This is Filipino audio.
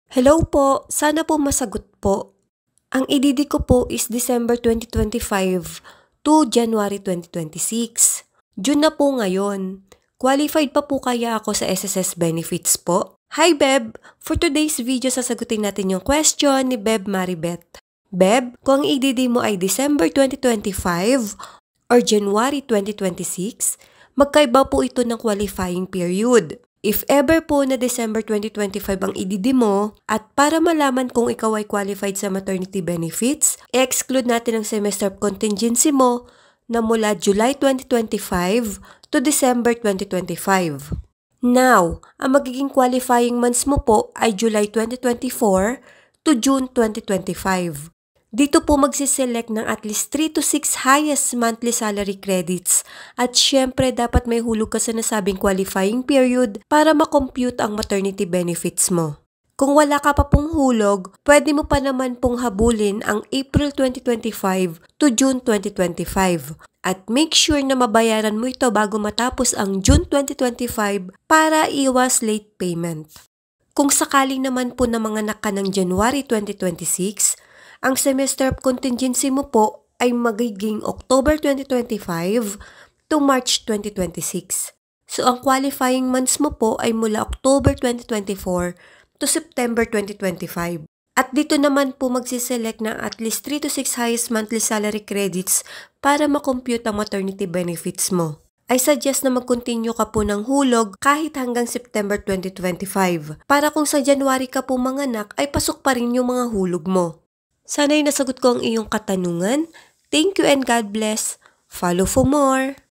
Hello po, sana po masagot po. Ang EDD ko po is December 2025 to January 2026. June na po ngayon. Qualified pa po kaya ako sa SSS benefits po? Hi Beb! For today's video, sasagutin natin yung question ni Beb Maribeth. Beb, kung ang EDD mo ay December 2025 or January 2026, magkaiba po ito ng qualifying period. If ever po na December 2025 ang EDD mo, at para malaman kung ikaw ay qualified sa maternity benefits, i-exclude natin ang semester of contingency mo na mula July 2025 to December 2025. Now, ang magiging qualifying months mo po ay July 2024 to June 2025. Dito po magsiselect ng at least 3 to 6 highest monthly salary credits at syempre dapat may hulog ka sa nasabing qualifying period para makompute ang maternity benefits mo. Kung wala ka pa pong hulog, pwede mo pa naman pong habulin ang April 2025 to June 2025 at make sure na mabayaran mo ito bago matapos ang June 2025 para iwas late payment. Kung sakali naman po na manganak ka ng January 2026, ang semester of contingency mo po ay magiging October 2025 to March 2026. So, ang qualifying months mo po ay mula October 2024 to September 2025. At dito naman po magsiselect ng at least 3 to 6 highest monthly salary credits para makompute ang maternity benefits mo. I suggest na mag-continue ka po ng hulog kahit hanggang September 2025 para kung sa January ka po manganak ay pasok pa rin yung mga hulog mo. Sana'y nasagot ko ang iyong katanungan. Thank you and God bless. Follow for more!